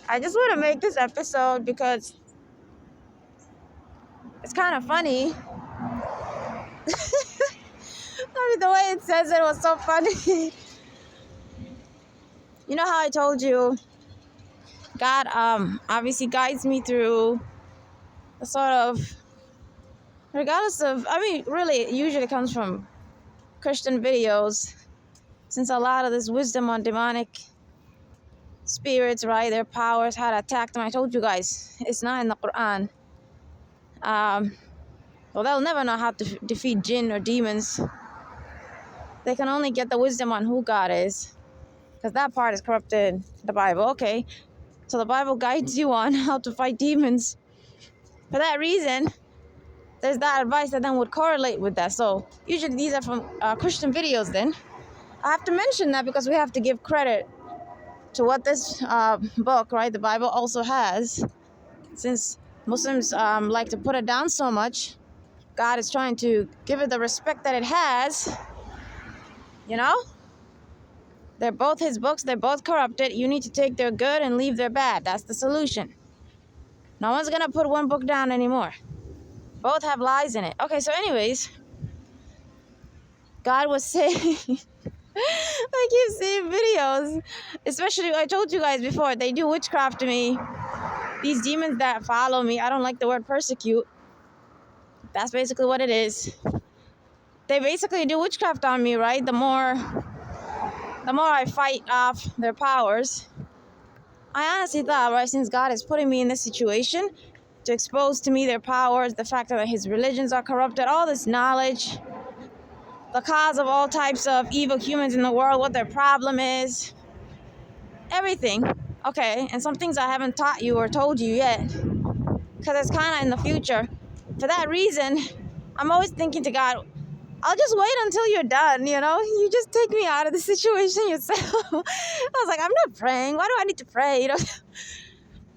I just want to make this episode because it's kind of funny. I mean, the way it says it was so funny. You know how I told you God obviously guides me through a sort of, regardless of, I mean, really, it usually comes from Christian videos, since a lot of this wisdom on demonic spirits, right, their powers, how to attack them. I told you guys, it's not in the Quran. Well, they'll never know how to defeat jinn or demons. They can only get the wisdom on who God is, because that part is corrupted in the Bible. Okay, so the Bible guides you on how to fight demons. For that reason, there's that advice that then would correlate with that. So usually these are from Christian videos. Then I have to mention that because we have to give credit to what this book, right, the Bible also has. Since Muslims like to put it down so much, God is trying to give it the respect that it has. You know? They're both his books. They're both corrupted. You need to take their good and leave their bad. That's the solution. No one's going to put one book down anymore. Both have lies in it. Okay, so anyways, God was saying, I keep seeing videos, especially, I told you guys before, they do witchcraft to me. These demons that follow me, I don't like the word persecute. That's basically what it is. They basically do witchcraft on me, right? The more I fight off their powers. I honestly thought, right, since God is putting me in this situation to expose to me their powers, the fact that his religions are corrupted, all this knowledge, the cause of all types of evil humans in the world, what their problem is, everything. Okay, and some things I haven't taught you or told you yet, because it's kind of in the future. For that reason, I'm always thinking to God, I'll just wait until you're done, you know? You just take me out of the situation yourself. I was like, I'm not praying. Why do I need to pray, you know?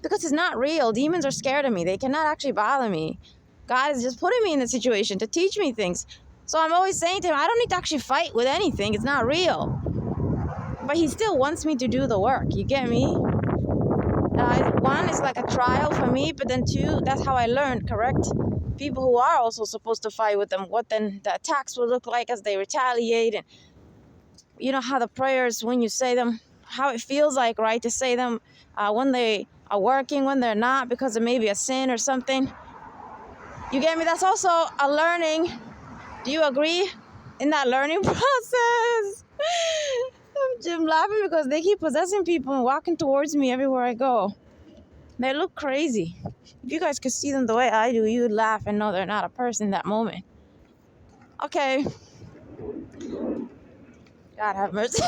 Because it's not real. Demons are scared of me. They cannot actually bother me. God is just putting me in the situation to teach me things. So I'm always saying to him, I don't need to actually fight with anything. It's not real. But he still wants me to do the work. You get me? One, is like a trial for me. But then two, that's how I learned, correct? People who are also supposed to fight with them, what then the attacks will look like as they retaliate. And you know how the prayers, when you say them, how it feels like, right, to say them when they are working, when they're not, because of maybe a sin or something. You get me? That's also a learning. Do you agree in that learning process? I'm laughing because they keep possessing people and walking towards me everywhere I go. They look crazy. If you guys could see them the way I do, you'd laugh and know they're not a person in that moment. Okay. God have mercy.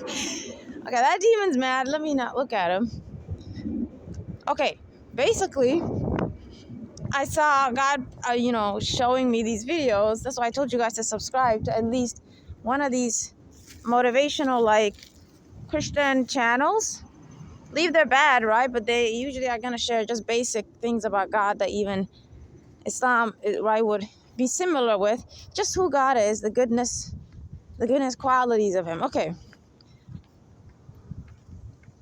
Okay, that demon's mad. Let me not look at him. Okay, basically, I saw God, showing me these videos. That's why I told you guys to subscribe to at least one of these motivational, like, Christian channels. Leave their bad, right? But they usually are going to share just basic things about God that even Islam, right, would be similar with. Just who God is, the goodness qualities of him.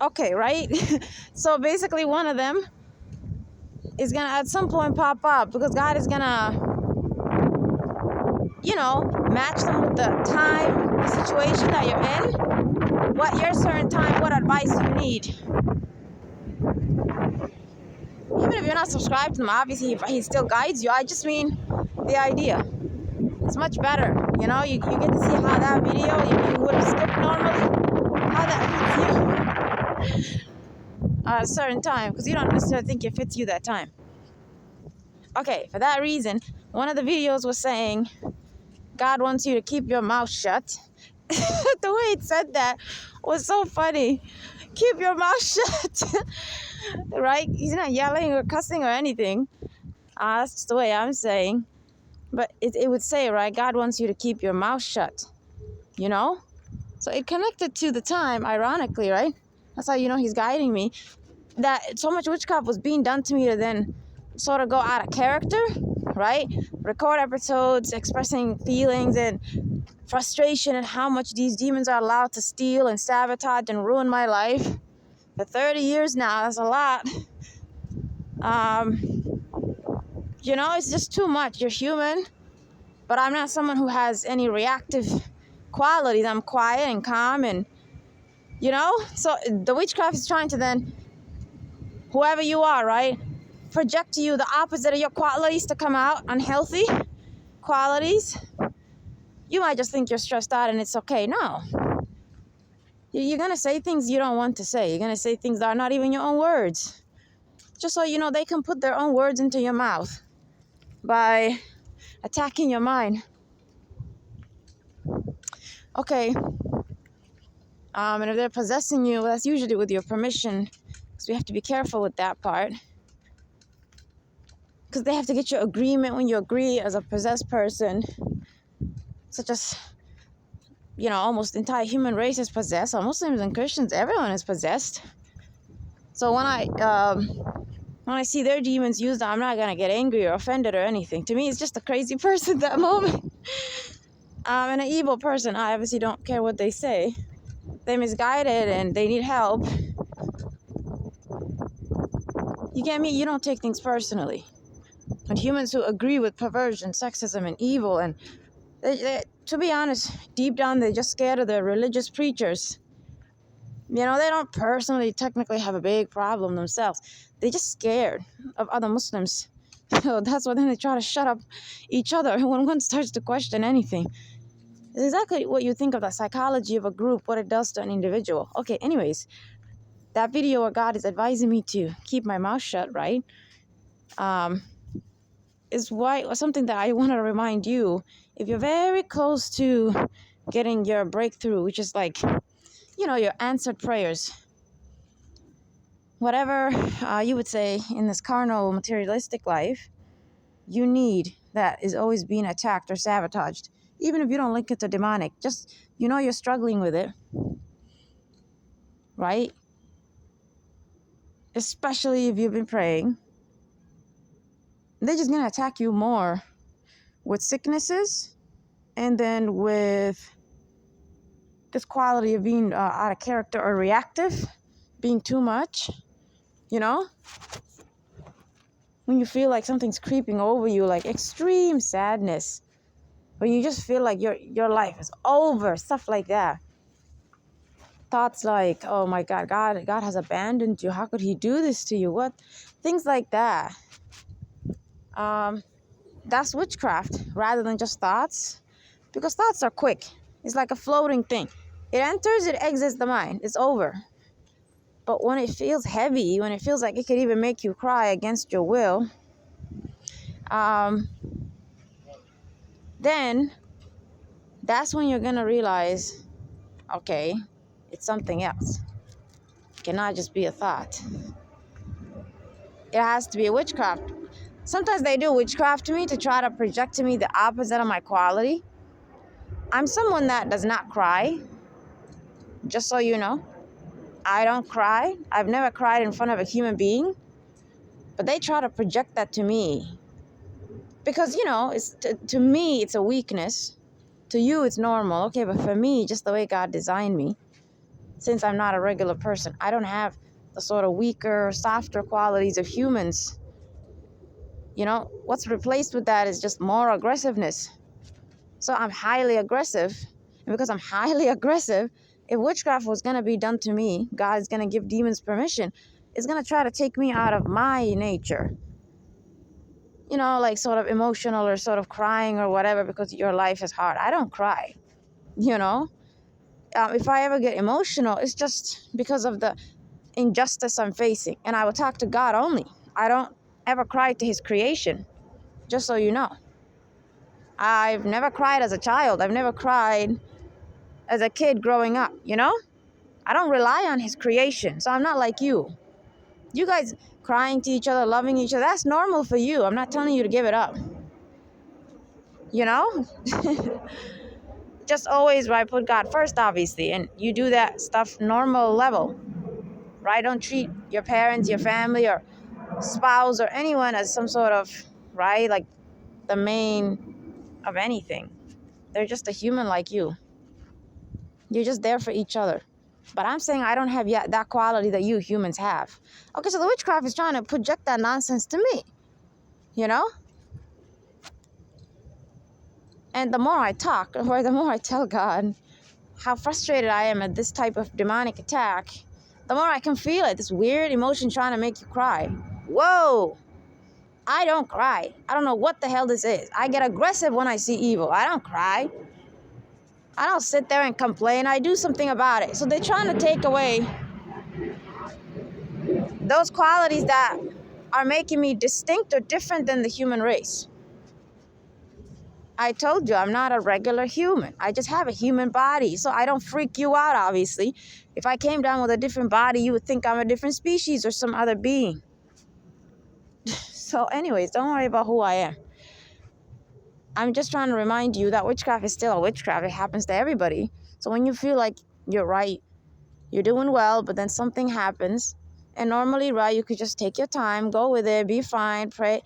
Okay, right? So basically one of them is going to at some point pop up because God is going to, match them with the time, the situation that you're in, what your certain time, what advice you need. Even if you're not subscribed to them, obviously he still guides you. I just mean the idea. It's much better, you get to see how that video you would have skipped normally, how that fits you at a certain time, because you don't necessarily think it fits you that time. Okay, for that reason, one of the videos was saying, God wants you to keep your mouth shut. The way it said that was so funny. Keep your mouth shut. Right? He's not yelling or cussing or anything. That's just the way I'm saying. But it would say, right, God wants you to keep your mouth shut. So it connected to the time, ironically, right? That's how he's guiding me. That so much witchcraft was being done to me to then sort of go out of character, right? Record episodes expressing feelings and frustration at how much these demons are allowed to steal and sabotage and ruin my life. For 30 years now, that's a lot. It's just too much. You're human, but I'm not someone who has any reactive qualities. I'm quiet and calm and, so the witchcraft is trying to then, whoever you are, right, project to you the opposite of your qualities to come out, unhealthy qualities. You might just think you're stressed out and it's okay. No. You're going to say things you don't want to say. You're going to say things that are not even your own words. Just so you know, they can put their own words into your mouth by attacking your mind. Okay. And if they're possessing you, that's usually with your permission. Because we have to be careful with that part. Because they have to get your agreement. When you agree as a possessed person, such as, almost the entire human race is possessed. Or Muslims and Christians, everyone is possessed. So when I see their demons used, I'm not going to get angry or offended or anything. To me, it's just a crazy person at that moment. And an evil person. I obviously don't care what they say. They're misguided and they need help. You get me? You don't take things personally. And humans who agree with perversion, sexism, and evil, and they, to be honest, deep down, they're just scared of their religious preachers. They don't personally, technically have a big problem themselves. They're just scared of other Muslims. So that's why then they try to shut up each other when one starts to question anything. It's exactly what you think of the psychology of a group, what it does to an individual. Okay, anyways, that video where God is advising me to keep my mouth shut, right? Is something that I want to remind you. If you're very close to getting your breakthrough, which is like, your answered prayers, whatever you would say in this carnal, materialistic life, you need that is always being attacked or sabotaged. Even if you don't link it to demonic, just, you're struggling with it, right? Especially if you've been praying. They're just going to attack you more with sicknesses and then with this quality of being out of character or reactive, being too much, when you feel like something's creeping over you, like extreme sadness, when you just feel like your life is over, stuff like that. Thoughts like, oh my God has abandoned you. How could he do this to you? What? Things like that. That's witchcraft rather than just thoughts. Because thoughts are quick. It's like a floating thing. It enters, it exits the mind. It's over. But when it feels heavy, when it feels like it could even make you cry against your will, then that's when you're going to realize, okay, it's something else. It cannot just be a thought. It has to be a witchcraft. Sometimes they do witchcraft to me to try to project to me the opposite of my quality. I'm someone that does not cry. Just so you know. I don't cry. I've never cried in front of a human being. But they try to project that to me. Because, it's to me, it's a weakness. To you, it's normal. Okay, but for me, just the way God designed me, since I'm not a regular person, I don't have the sort of weaker, softer qualities of humans. What's replaced with that is just more aggressiveness. So I'm highly aggressive. And because I'm highly aggressive, if witchcraft was going to be done to me, God is going to give demons permission. It's going to try to take me out of my nature. Like sort of emotional or sort of crying or whatever because your life is hard. I don't cry, If I ever get emotional, it's just because of the injustice I'm facing. And I will talk to God only. I don't ever cry to his creation, just so you know. I've never cried as a child. I've never cried as a kid growing up, I don't rely on his creation, so I'm not like you. You guys crying to each other, loving each other, that's normal for you. I'm not telling you to give it up. Just always, right, put God first, obviously, and you do that stuff normal level, right? Don't treat your parents, your family, or spouse, or anyone as some sort of, right, like the main of anything. They're just a human like you. You're just there for each other. But I'm saying I don't have yet that quality that you humans have. Okay, so the witchcraft is trying to project that nonsense to me, you know? And the more I talk, or the more I tell God how frustrated I am at this type of demonic attack, the more I can feel it, this weird emotion trying to make you cry. Whoa! I don't cry. I don't know what the hell this is. I get aggressive when I see evil. I don't cry. I don't sit there and complain. I do something about it. So they're trying to take away those qualities that are making me distinct or different than the human race. I told you I'm not a regular human. I just have a human body. So I don't freak you out, obviously. If I came down with a different body, you would think I'm a different species or some other being. So anyways, don't worry about who I am. I'm just trying to remind you that witchcraft is still a witchcraft. It happens to everybody. So when you feel like you're right, you're doing well, but then something happens, and normally, right, you could just take your time, go with it, be fine, pray.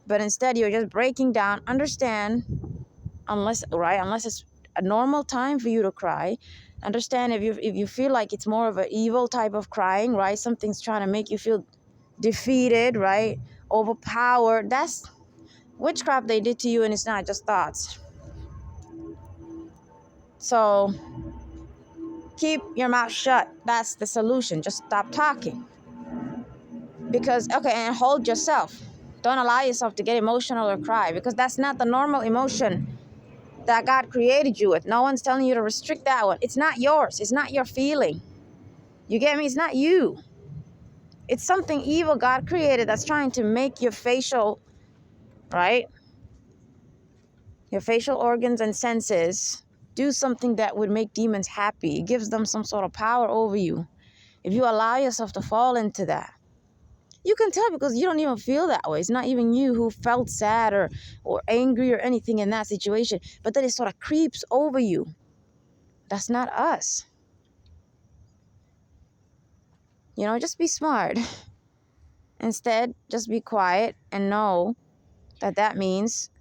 But instead, you're just breaking down. Understand, unless it's a normal time for you to cry. Understand if you feel like it's more of an evil type of crying, right? Something's trying to make you feel defeated, right? Overpowered. That's witchcraft they did to you, and it's not just thoughts. So keep your mouth shut. That's the solution. Just stop talking. Because, okay, and hold yourself. Don't allow yourself to get emotional or cry, because that's not the normal emotion that God created you with. No one's telling you to restrict that one. It's not yours. It's not your feeling. You get me? It's not you. It's something evil God created that's trying to make your facial, right? Your facial organs and senses do something that would make demons happy. It gives them some sort of power over you. If you allow yourself to fall into that, you can tell because you don't even feel that way. It's not even you who felt sad or angry or anything in that situation, but then it sort of creeps over you. That's not us. You know, just be smart. Instead, just be quiet and know that that means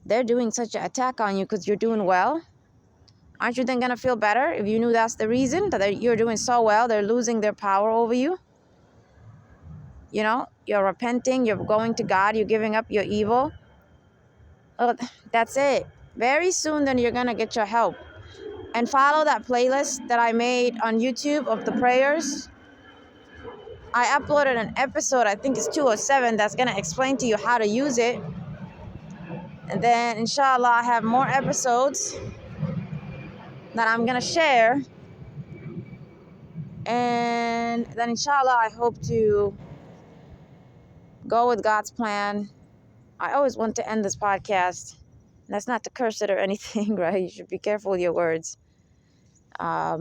they're doing such an attack on you because you're doing well. Aren't you then going to feel better if you knew that's the reason, that you're doing so well, they're losing their power over you? You know, you're repenting, you're going to God, you're giving up your evil. Oh, that's it. Very soon, then you're going to get your help. And follow that playlist that I made on YouTube of the prayers. I uploaded an episode, I think it's 207, that's going to explain to you how to use it. And then, inshallah, I have more episodes that I'm going to share. And then, inshallah, I hope to go with God's plan. I always want to end this podcast. That's not to curse it or anything, right? You should be careful with your words. I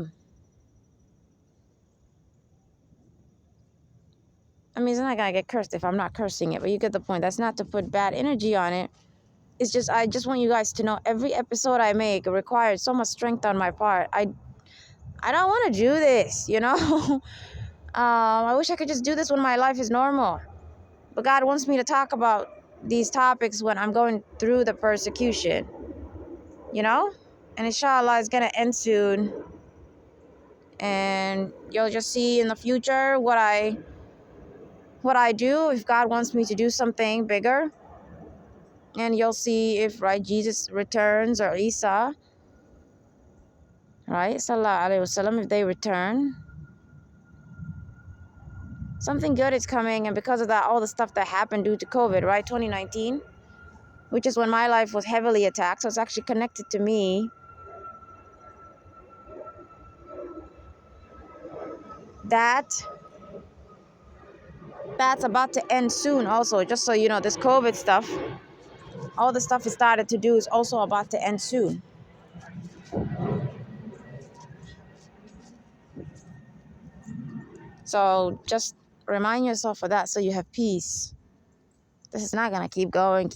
mean, it's not going to get cursed if I'm not cursing it, but you get the point. That's not to put bad energy on it. It's just, I just want you guys to know every episode I make requires so much strength on my part. I don't want to do this, you know? I wish I could just do this when my life is normal. But God wants me to talk about these topics when I'm going through the persecution, you know? And inshallah, it's going to end soon. And you'll just see in the future what I do if God wants me to do something bigger. And you'll see if, right, Jesus returns or Isa, right, sallallahu alaihi wasallam, if they return. Something good is coming, and because of that, all the stuff that happened due to COVID, right, 2019, which is when my life was heavily attacked, so it's actually connected to me. That's about to end soon also, just so you know. This COVID stuff, all the stuff it started to do is also about to end soon. So just remind yourself of that so you have peace. This is not going to keep going.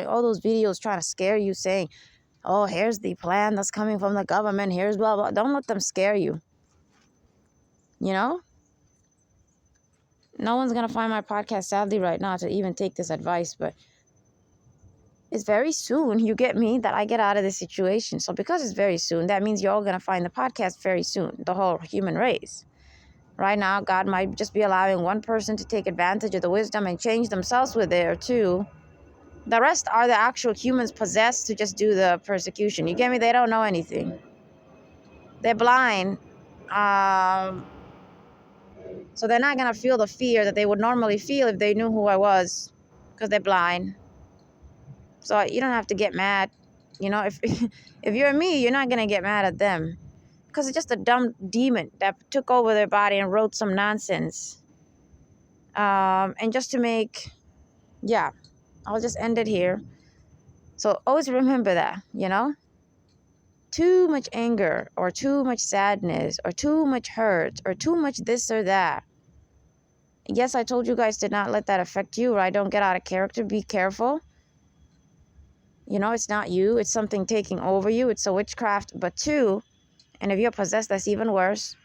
All those videos trying to scare you, saying, oh, here's the plan that's coming from the government, here's blah, blah. Don't let them scare you. You know? No one's going to find my podcast, sadly, right now to even take this advice, but it's very soon, you get me, that I get out of this situation. So because it's very soon, that means you're all going to find the podcast very soon, the whole human race. Right now, God might just be allowing one person to take advantage of the wisdom and change themselves with it or two. The rest are the actual humans possessed to just do the persecution. You get me? They don't know anything. They're blind. So they're not going to feel the fear that they would normally feel if they knew who I was, because they're blind. So you don't have to get mad. You know, if you're me, you're not going to get mad at them, because it's just a dumb demon that took over their body and wrote some nonsense. And just to make, yeah, I'll just end it here. So always remember that, you know, too much anger or too much sadness or too much hurt or too much this or that. Yes, I told you guys to not let that affect you, right? Don't get out of character. Be careful. You know, it's not you. It's something taking over you. It's a witchcraft. But two, and if you're possessed, that's even worse.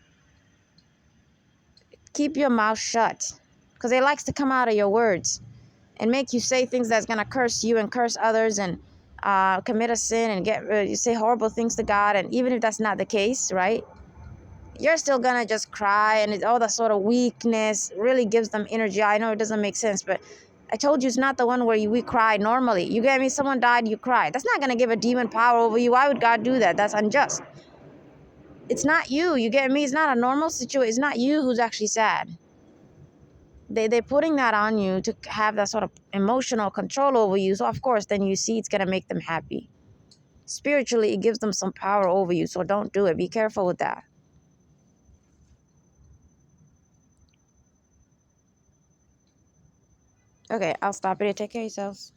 Keep your mouth shut, because it likes to come out of your words and make you say things that's going to curse you and curse others and commit a sin and you say horrible things to God. And even if that's not the case, right? You're still going to just cry, and all that sort of weakness really gives them energy. I know it doesn't make sense, but I told you it's not the one where we cry normally. You get me? Someone died, you cry. That's not going to give a demon power over you. Why would God do that? That's unjust. It's not you. You get me? It's not a normal situation. It's not you who's actually sad. They're putting that on you to have that sort of emotional control over you. So, of course, then you see it's going to make them happy. Spiritually, it gives them some power over you. So don't do it. Be careful with that. Okay, I'll stop it. Take care of yourselves.